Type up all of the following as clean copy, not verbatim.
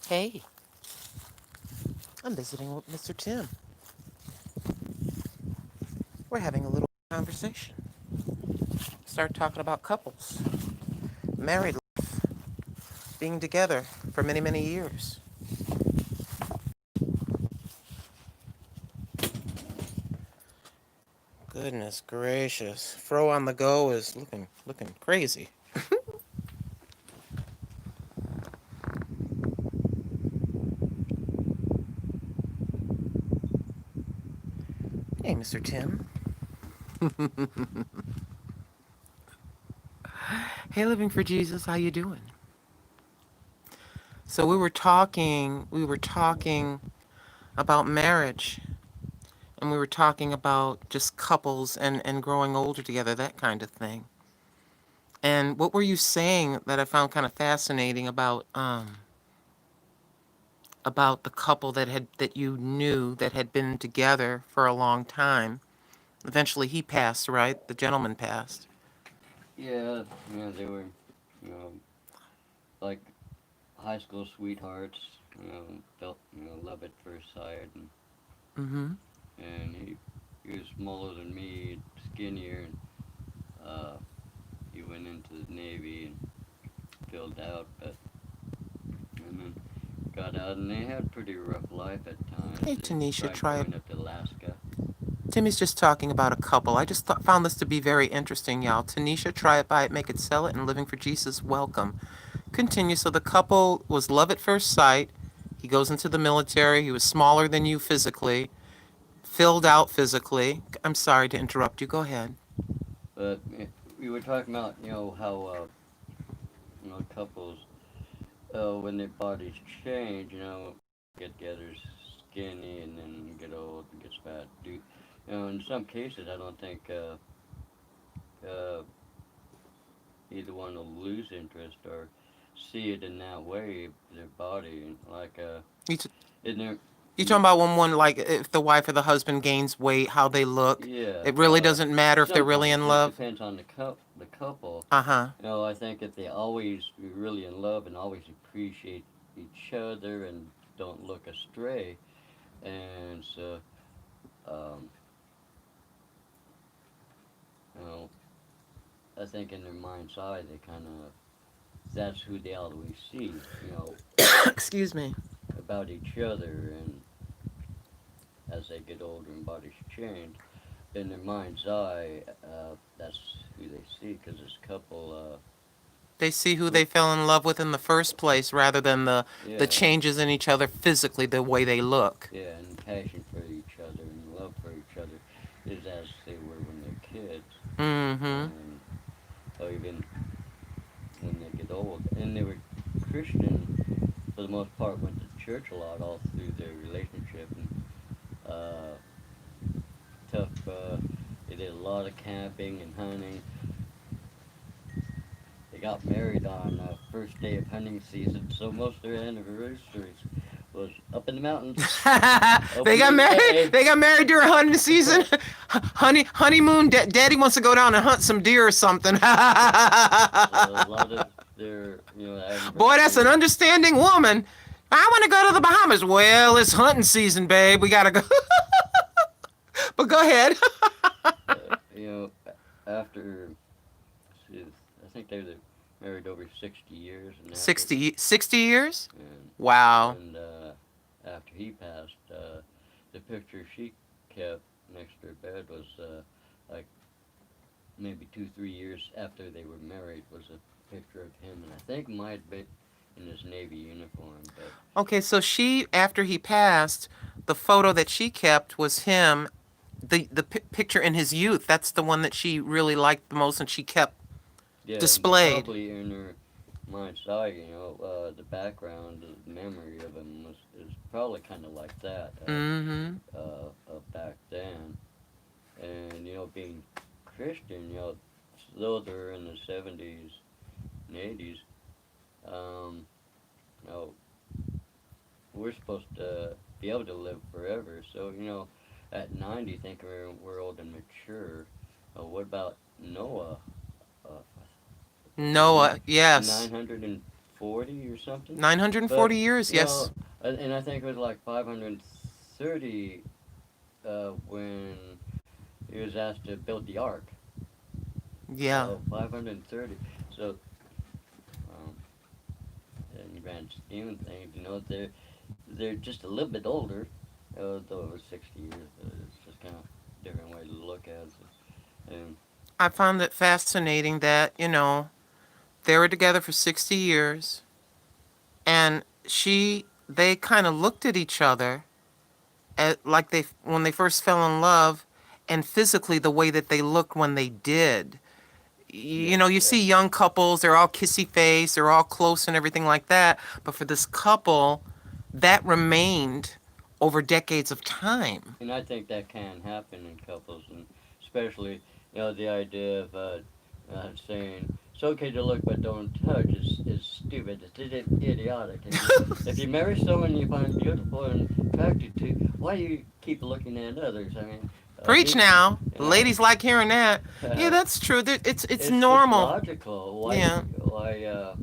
Hey, I'm visiting with Mr. Tim. We're having a little conversation. Start talking about couples, married life, being together for many, many years. Goodness gracious. Fro on the go is looking crazy. Hey, Mr. Tim. Hey, Living for Jesus, how you doing? So we were talking about marriage, and we were talking about just couples and growing older together, that kind of thing. And what were you saying that I found kind of fascinating about the couple that you knew that had been together for a long time? Eventually he passed, right? The gentleman passed. Yeah, they were, you know, like high school sweethearts. Felt love at first sight, Mm-hmm. and he was smaller than me, skinnier, and uh, he went into the Navy and filled out, but and then got out, and they had a pretty rough life at times. Hey, They Tanisha, tried try it. going up to Alaska. Timmy's just talking about a couple. I just found this to be very interesting, y'all. Tanisha, try it, buy it, make it, sell it, and Living for Jesus, welcome. Continue. So the couple was love at first sight. He goes into the military. He was smaller than you physically, filled out physically. I'm sorry to interrupt you. Go ahead. But we were talking about how couples when their bodies change, get together skinny and then get old and gets fat. In some cases, I don't think either one will lose interest or see it in that way. Their body, like You, t- in their, you in the, talking about when one, like, if the wife or the husband gains weight, how they look? yeah. It really doesn't matter if they're really Sometimes in it love? depends on the couple. Uh huh. I think if they always be really in love and always appreciate each other and don't look astray, and so um, you know, I think in their mind's eye they kind of that's who they always see, Excuse me. about each other, and as they get older and bodies change, in their mind's eye, that's who they see because this couple, They see who who, they fell in love with in the first place rather than the yeah, and changes in each other physically, the way they look. yeah, and passion for each other and love for each other is as they were when they're kids, Mm-hmm. and even when they get old, and they were Christian for the most part, went to church a lot all through their relationship, and uh, tough. They did a lot of camping and hunting. They got married on the first day of hunting season, so most of their anniversaries was up in the mountains, They got opening. married. They got married during hunting season. Honeymoon. Daddy wants to go down and hunt some deer or something. So a lot of their Boy, that's an anniversaries. understanding woman. I want to go to the Bahamas. Well, it's hunting season, babe. We gotta go. But go ahead. After I think they were married over 60 years, and after 60 years? and Wow. after he passed, the picture she kept next to her bed was like maybe 2 3 years after they were married was a picture of him, and I think might have been in his Navy uniform, but Okay, so she, after he passed, the photo that she kept was him, the picture in his youth. That's the one that she really liked the most, and she kept yeah, and displayed. probably in her mind's eye, the background, the memory of him is probably kind of like that Mm-hmm. of back then, and being Christian, though they're in the 70s and 80s, um, you know, we're supposed to be able to live forever. So, at 90, think we're old and mature. What about Noah? Uh, was it Noah, yes. 950 940 or something. 940 But years, you yes. know, and I think it was like 530 when he was asked to build the ark. Yeah. So 530. So um, in the grand scheme of things, they're just a little bit older, though it was 60 years. It's just kind of different way to look at it. And I found it fascinating that, they were together for 60 years and they kind of looked at each other like when they first fell in love, and physically the way that they looked when they did. yeah, You yeah. see young couples, they're all kissy face, they're all close and everything like that. But for this couple, that remained over decades of time. And I think that can happen in couples, and especially the idea of saying it's okay to look but don't touch is stupid. It's idiotic. If you marry someone you find beautiful and attracted to, why do you keep looking at others? I mean, Preach people, now. you The know, ladies like hearing that. Yeah, that's true. It's it's normal. logical. Yeah. Why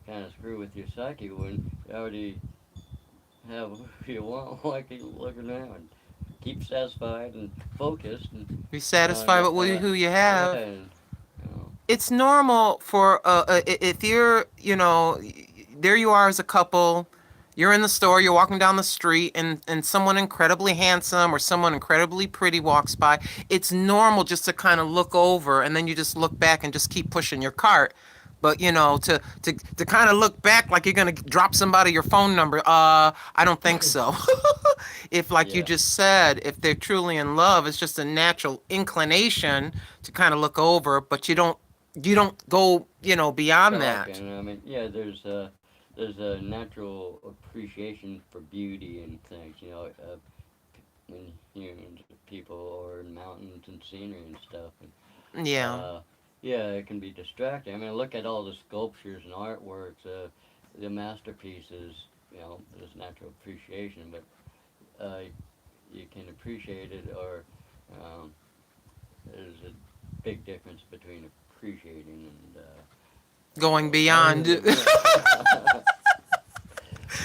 kind of screw with your psyche when you already have who you want? Why keep looking around? Keep satisfied and focused and Be satisfied with who you have. yeah, and you know, It's normal for if you're, there you are as a couple, you're in the store, you're walking down the street, and someone incredibly handsome or someone incredibly pretty walks by. It's normal just to kind of look over, and then you just look back and just keep pushing your cart. But to kind of look back like you're gonna drop somebody your phone number, I don't think so. If, like you yeah, just said, if they're truly in love, it's just a natural inclination to kind of look over, but you don't go, beyond that. talking. I mean, yeah, there's a natural appreciation for beauty and things. In humans, people, or in mountains and scenery and stuff. And Yeah. yeah, it can be distracting. I mean, look at all the sculptures and artworks, the masterpieces. There's natural appreciation, but you can appreciate it, or um, there's a big difference between appreciating and Going beyond.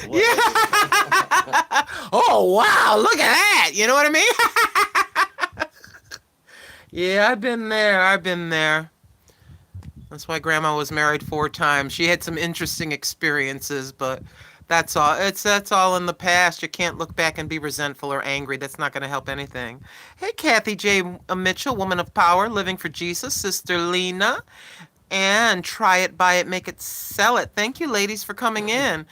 what? Yeah. Oh, wow, look at that. You know what I mean? Yeah, I've been there. I've been there. That's why grandma was married 4 times. She had some interesting experiences, but that's all in the past. You can't look back and be resentful or angry. That's not going to help anything. Hey, Kathy J. Mitchell, woman of power, living for Jesus, Sister Lena, and try it, buy it, make it, sell it. Thank you, ladies, for coming in.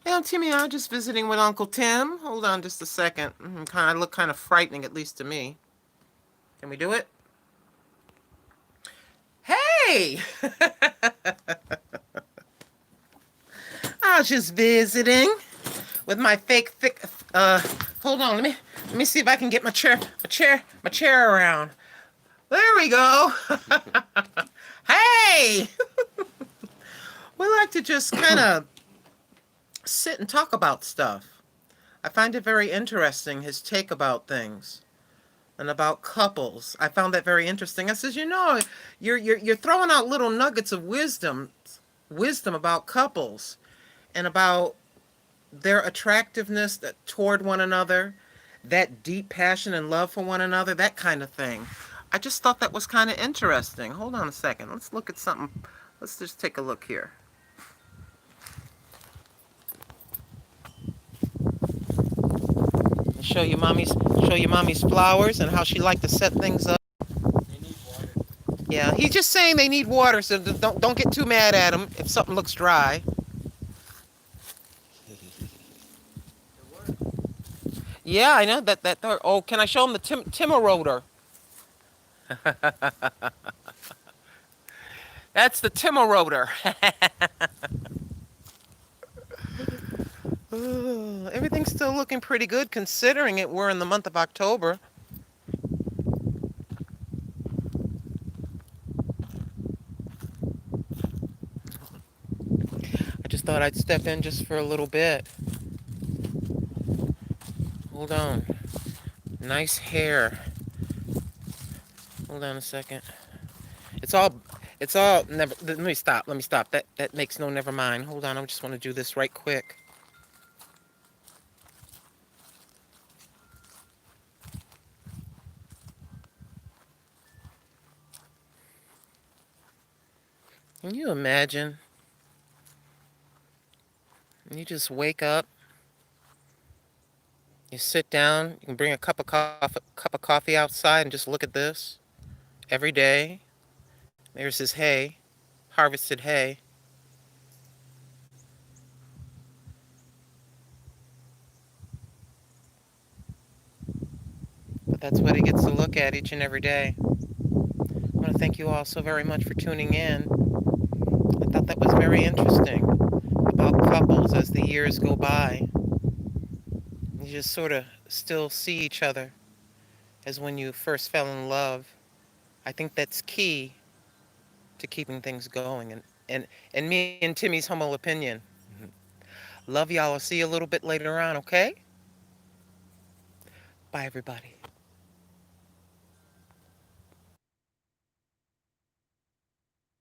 Hey, Timmy, I'm just visiting with Uncle Tim. Hold on just a second. I look kind of frightening, at least to me. Can we do it? Hey! I was just visiting with my fake thick. Hold on. Let me see if I can get my chair around. There we go. Hey! We like to just kind of sit and talk about stuff. I find it very interesting, his take about things and about couples. I found that very interesting. I says, you're throwing out little nuggets of wisdom about couples and about their attractiveness toward one another, that deep passion and love for one another, that kind of thing. I just thought that was kind of interesting. Hold on a second. Let's look at something. Let's just take a look here. Show you mommy's flowers and how she liked to set things up. They need water. Yeah, he's just saying they need water, so don't get too mad at him if something looks dry. Yeah, I know that. Oh, can I show him the Timor rotor? That's the Timor rotor. Everything's still looking pretty good considering we're in the month of October. I just thought I'd step in just for a little bit. Hold on. Nice hair. Hold on a second. It's all It's all never. Let me stop. Let me stop. That makes no never mind. Hold on. I just want to do this right quick. Can you imagine? You just wake up. You sit down. You can bring a cup of coffee outside and just look at this every day. There's his hay, harvested hay. But that's what he gets to look at each and every day. I want to thank you all so very much for tuning in. I thought that was very interesting about couples as the years go by. You just sort of still see each other as when you first fell in love. I think that's key to keeping things going. And me and Timmy's humble opinion. Love y'all. I'll see you a little bit later on, okay? Bye, everybody.